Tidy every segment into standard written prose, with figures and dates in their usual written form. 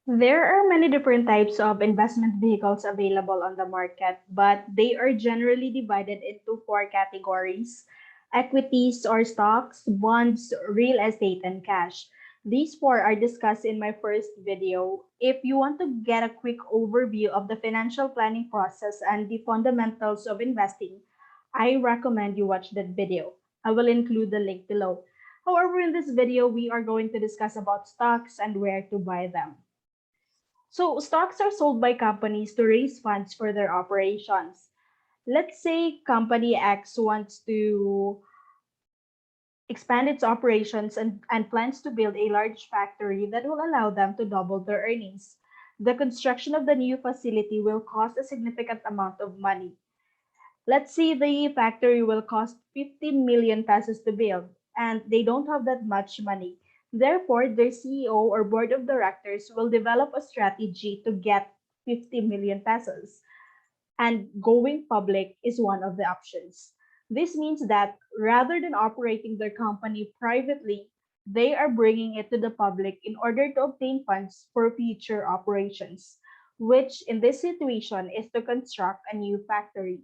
There are many different types of investment vehicles available on the market, but they are generally divided into four categories: equities or stocks, bonds, real estate, and cash. These four are discussed in my first video. If you want to get a quick overview of the financial planning process and the fundamentals of investing, I recommend you watch that video. I will include the link below. However, in this video, we are going to discuss about stocks and where to buy them. So stocks are sold by companies to raise funds for their operations. Let's say company X wants to expand its operations and plans to build a large factory that will allow them to double their earnings. The construction of the new facility will cost a significant amount of money. Let's say the factory will cost 50 million pesos to build, and they don't have that much money. Therefore, their CEO or board of directors will develop a strategy to get 50 million pesos. And going public is one of the options. This means that rather than operating their company privately, they are bringing it to the public in order to obtain funds for future operations, which in this situation is to construct a new factory.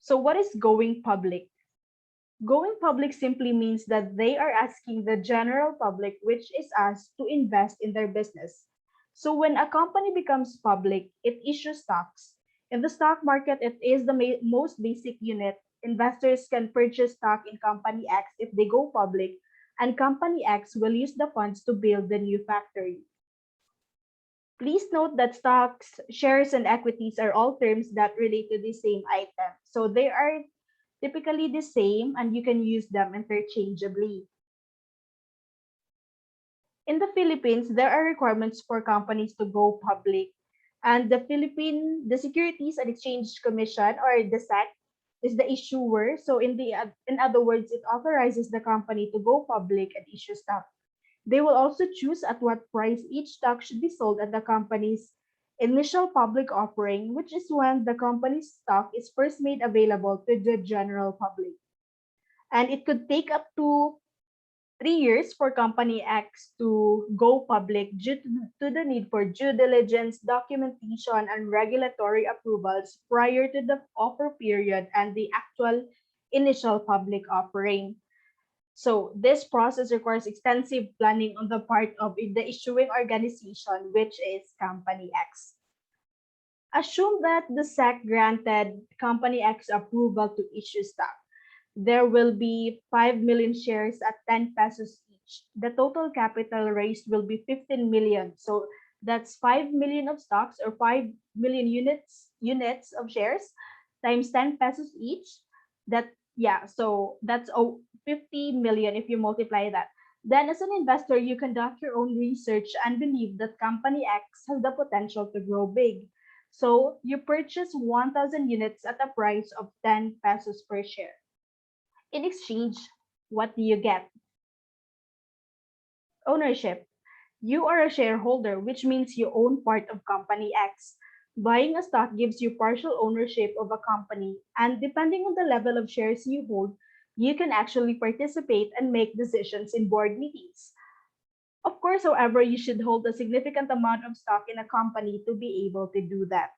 So, what is going public? Going public simply means that they are asking the general public, which is us, to invest in their business. So, when a company becomes public, it issues stocks. In the stock market, it is the most basic unit. Investors can purchase stock in Company X if they go public, and Company X will use the funds to build the new factory. Please note that stocks, shares, and equities are all terms that relate to the same item. So they are typically the same and you can use them interchangeably. In the Philippines, there are requirements for companies to go public. And the Securities and Exchange Commission, or the SEC, is the issuer. So in other words, it authorizes the company to go public and issue stock. They will also choose at what price each stock should be sold at the company's initial public offering, which is when the company's stock is first made available to the general public. And it could take up to 3 years for Company X to go public due to the need for due diligence, documentation, and regulatory approvals prior to the offer period and the actual initial public offering. So this process requires extensive planning on the part of the issuing organization, which is Company X. Assume that the SEC granted Company X approval to issue stock. There will be 5 million shares at 10 pesos each. The total capital raised will be 15 million. So that's 5 million of stocks or 5 million units of shares times 10 pesos each. That yeah, so that's 50 million if you multiply that. Then as an investor, you conduct your own research and believe that Company X has the potential to grow big. So you purchase 1,000 units at a price of 10 pesos per share. In exchange, what do you get? Ownership. You are a shareholder, which means you own part of Company X. Buying a stock gives you partial ownership of a company, and depending on the level of shares you hold, you can actually participate and make decisions in board meetings. Of course, however, you should hold a significant amount of stock in a company to be able to do that.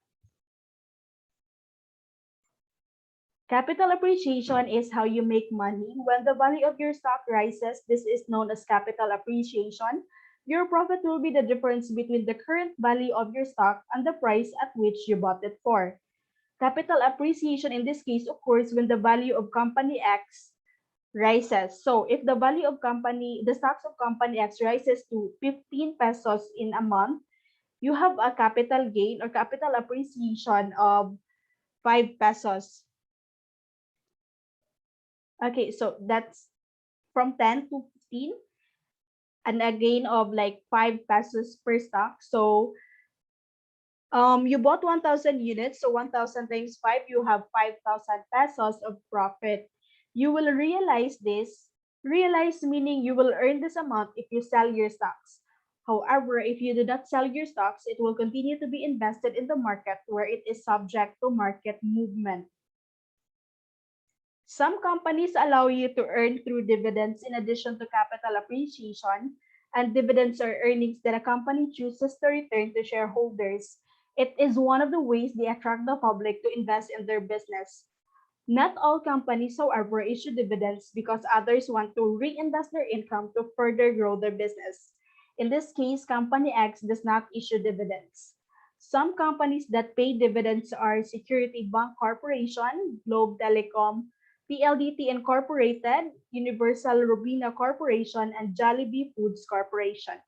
Capital appreciation is how you make money. When the value of your stock rises, this is known as capital appreciation. Your profit will be the difference between the current value of your stock and the price at which you bought it for. Capital appreciation in this case occurs when the value of company X rises. So if the stocks of company X rises to 15 pesos in a month, you have a capital gain or capital appreciation of 5 pesos. Okay, so that's from 10 to 15 and a gain of like 5 pesos per stock. So you bought 1,000 units, so 1,000 times 5, you have 5,000 pesos of profit. You will realize this. Realize meaning you will earn this amount if you sell your stocks. However, if you do not sell your stocks, it will continue to be invested in the market where it is subject to market movement. Some companies allow you to earn through dividends in addition to capital appreciation. And dividends are earnings that a company chooses to return to shareholders. It is one of the ways they attract the public to invest in their business. Not all companies, however, issue dividends because others want to reinvest their income to further grow their business. In this case, Company X does not issue dividends. Some companies that pay dividends are Security Bank Corporation, Globe Telecom, PLDT Incorporated, Universal Robina Corporation, and Jollibee Foods Corporation.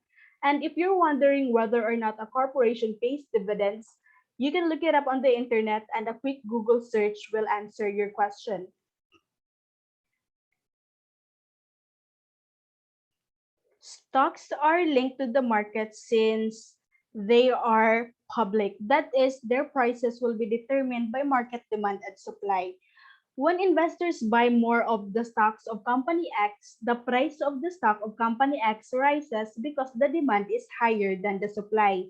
And if you're wondering whether or not a corporation pays dividends, you can look it up on the internet and a quick Google search will answer your question. Stocks are linked to the market since they are public. That is, their prices will be determined by market demand and supply. When investors buy more of the stocks of Company X, the price of the stock of Company X rises because the demand is higher than the supply.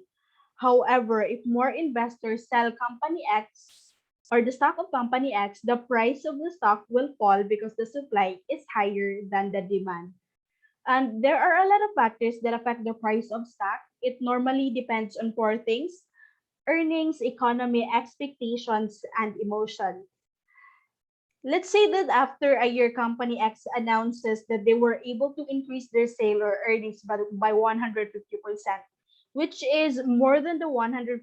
However, if more investors sell Company X or the stock of Company X, the price of the stock will fall because the supply is higher than the demand. And there are a lot of factors that affect the price of stock. It normally depends on four things: earnings, economy, expectations, and emotion. Let's say that after a year, Company X announces that they were able to increase their sale or earnings by 150%, which is more than the 100%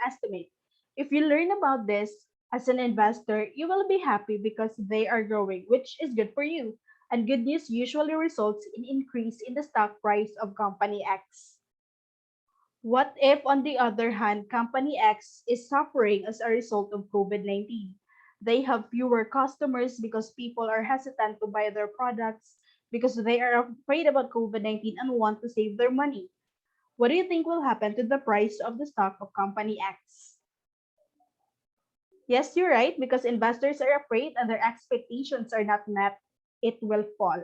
estimate. If you learn about this as an investor, you will be happy because they are growing, which is good for you. And good news usually results in increase in the stock price of Company X. What if, on the other hand, Company X is suffering as a result of COVID-19? They have fewer customers because people are hesitant to buy their products because they are afraid about COVID-19 and want to save their money. What do you think will happen to the price of the stock of Company X? Yes, you're right, because investors are afraid and their expectations are not met. It will fall.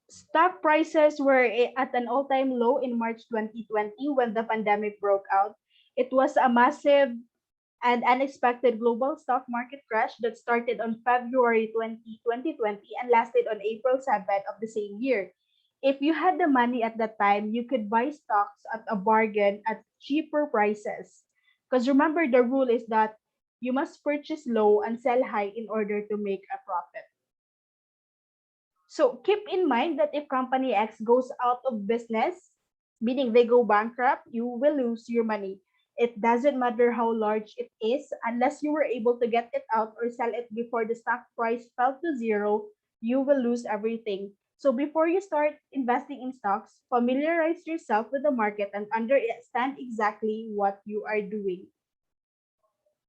Stock prices were at an all-time low in March 2020 when the pandemic broke out. It was a massive and unexpected global stock market crash that started on February 2020 and lasted on April 7th of the same year. If you had the money at that time, you could buy stocks at a bargain at cheaper prices. Because remember, the rule is that you must purchase low and sell high in order to make a profit. So keep in mind that if Company X goes out of business, meaning they go bankrupt, you will lose your money. It doesn't matter how large it is, unless you were able to get it out or sell it before the stock price fell to zero, you will lose everything. So before you start investing in stocks, familiarize yourself with the market and understand exactly what you are doing.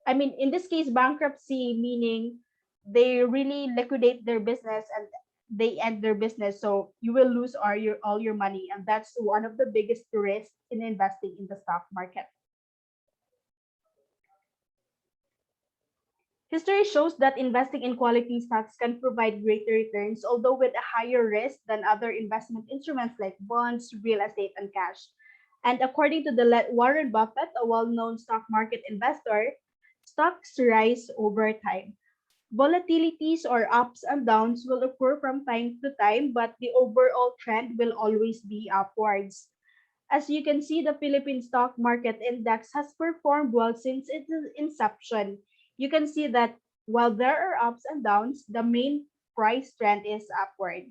I mean, in this case, bankruptcy meaning they really liquidate their business and they end their business. So you will lose all your money, and that's one of the biggest risks in investing in the stock market. History shows that investing in quality stocks can provide greater returns, although with a higher risk than other investment instruments like bonds, real estate, and cash. And according to Warren Buffett, a well-known stock market investor, stocks rise over time. Volatilities or ups and downs will occur from time to time, but the overall trend will always be upwards. As you can see, the Philippine stock market index has performed well since its inception. You can see that while there are ups and downs, the main price trend is upward.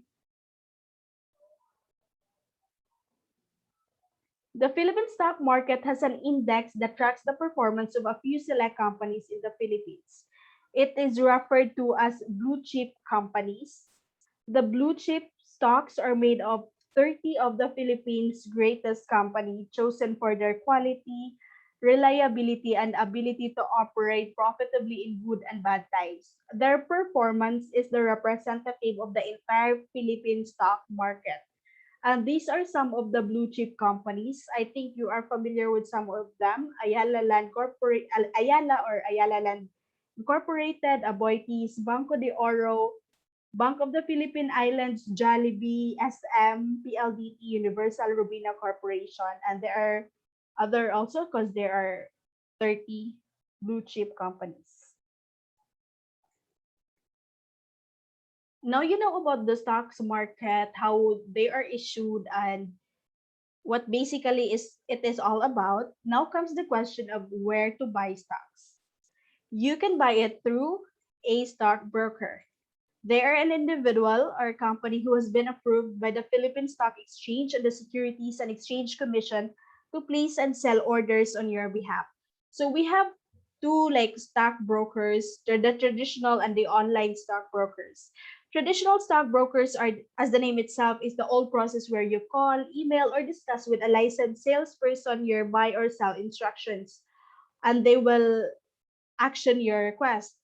The Philippine stock market has an index that tracks the performance of a few select companies in the Philippines. It is referred to as blue chip companies. The blue chip stocks are made of 30 of the Philippines' greatest company chosen for their quality, reliability, and ability to operate profitably in good and bad times. Their performance is the representative of the entire Philippine stock market. And these are some of the blue chip companies. I think you are familiar with some of them. Ayala or Ayala Land Incorporated, Aboitiz, Banco de Oro, Bank of the Philippine Islands, Jollibee, SM, PLDT, Universal Robina Corporation, and there are other also because there are 30 blue chip companies. Now you know about the stocks market, how they are issued, and what basically is it is all about. Now comes the question of where to buy stocks. You can buy it through a stockbroker. They are an individual or company who has been approved by the Philippine Stock Exchange and the Securities and Exchange Commission to place and sell orders on your behalf. So we have two like stockbrokers, the traditional and the online stockbrokers. Traditional stockbrokers are, as the name itself, is the old process where you call, email, or discuss with a licensed salesperson your buy or sell instructions, and they will action your request.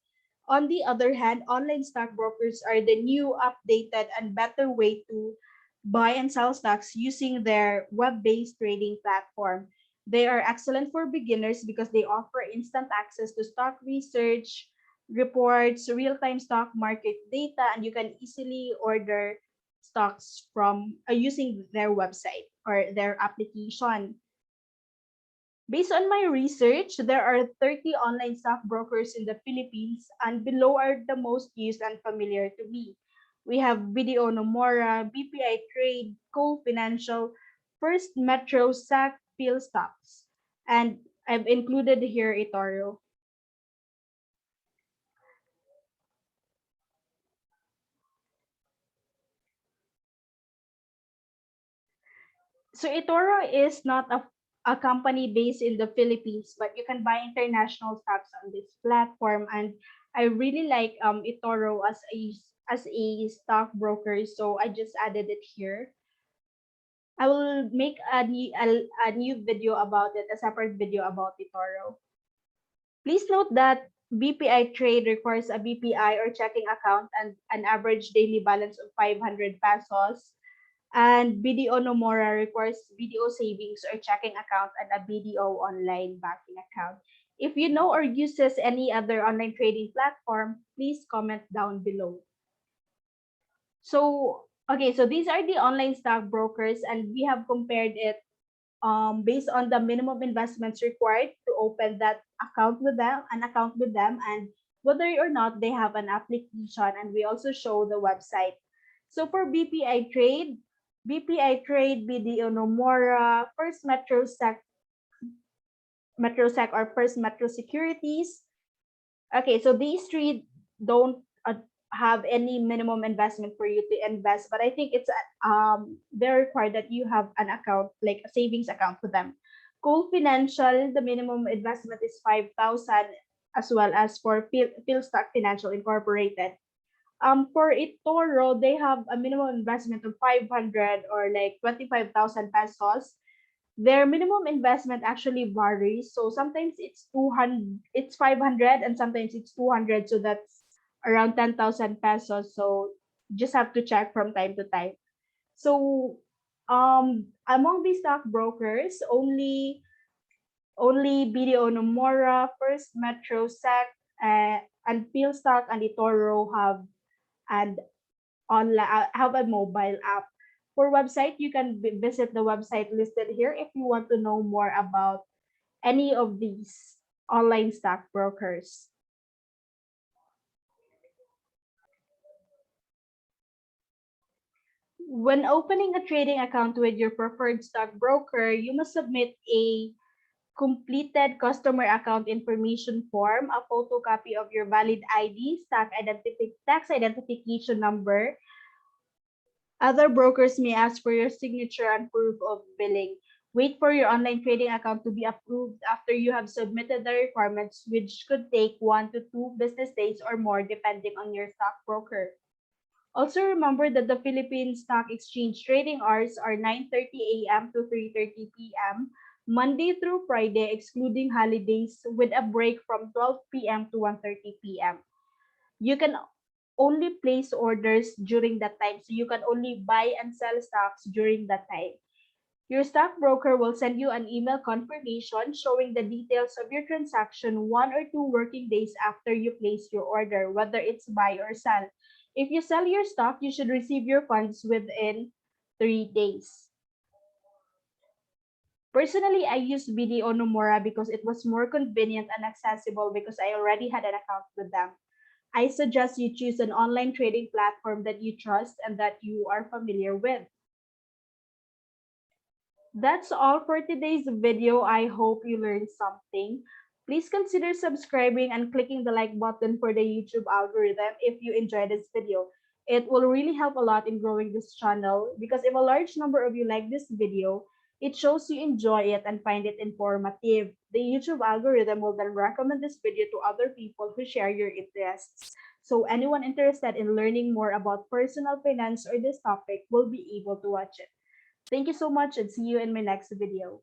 On the other hand, online stockbrokers are the new, updated, and better way to buy and sell stocks using their web based trading platform. They are excellent for beginners because they offer instant access to stock research, reports, real time stock market data, and you can easily order stocks from using their website or their application. Based on my research, there are 30 online stockbrokers in the Philippines, and below are the most used and familiar to me. We have BDO Nomura, BPI Trade, Cole Financial, First Metro, SAC, Peel Stocks, and I've included here eToro. So eToro is not a company based in the Philippines, but you can buy international stocks on this platform. And I really like eToro as a stockbroker, so I just added it here. I will make a new video about it, a separate video about eToro. Please note that BPI Trade requires a BPI or checking account and an average daily balance of 500 pesos. And BDO Nomura requires BDO savings or checking account and a BDO online banking account. If you know or uses any other online trading platform, please comment down below. So, okay, so these are the online stock brokers, and we have compared it based on the minimum investments required to open that account with them, and whether or not they have an application, and we also show the website. So for BPI Trade, BDO Nomura, First Metro Sec or First Metro Securities. Okay, so these three don't have any minimum investment for you to invest, but I think it's they're required that you have an account, like a savings account with them. Cool Financial, the minimum investment is 5,000, as well as for Philstock Financial Incorporated. For eToro, they have a minimum investment of 500 or like 25,000 pesos. Their minimum investment actually varies. So sometimes it's 200, it's 500, and sometimes it's 200. So that's around 10,000 pesos. So just have to check from time to time. So among these stockbrokers, only BDO Nomura, First Metro Sec, and Philstock and eToro and have a mobile app. For website, you can visit the website listed here if you want to know more about any of these online stockbrokers. When opening a trading account with your preferred stockbroker, you must submit a completed customer account information form, a photocopy of your valid ID, tax identification number. Other brokers may ask for your signature and proof of billing. Wait for your online trading account to be approved after you have submitted the requirements, which could take 1 to 2 business days or more depending on your stockbroker. Also remember that the Philippine Stock Exchange trading hours are 9:30 a.m. to 3:30 p.m. Monday through Friday, excluding holidays, with a break from 12 p.m. to 1:30 p.m. You can only place orders during that time. So you can only buy and sell stocks during that time. Your stockbroker will send you an email confirmation showing the details of your transaction 1 or 2 working days after you place your order, whether it's buy or sell. If you sell your stock, you should receive your funds within 3 days. Personally, I used BDO Nomura because it was more convenient and accessible because I already had an account with them. I suggest you choose an online trading platform that you trust and that you are familiar with. That's all for today's video. I hope you learned something. Please consider subscribing and clicking the like button for the YouTube algorithm if you enjoyed this video. It will really help a lot in growing this channel because if a large number of you like this video, it shows you enjoy it and find it informative. The YouTube algorithm will then recommend this video to other people who share your interests. So anyone interested in learning more about personal finance or this topic will be able to watch it. Thank you so much and see you in my next video.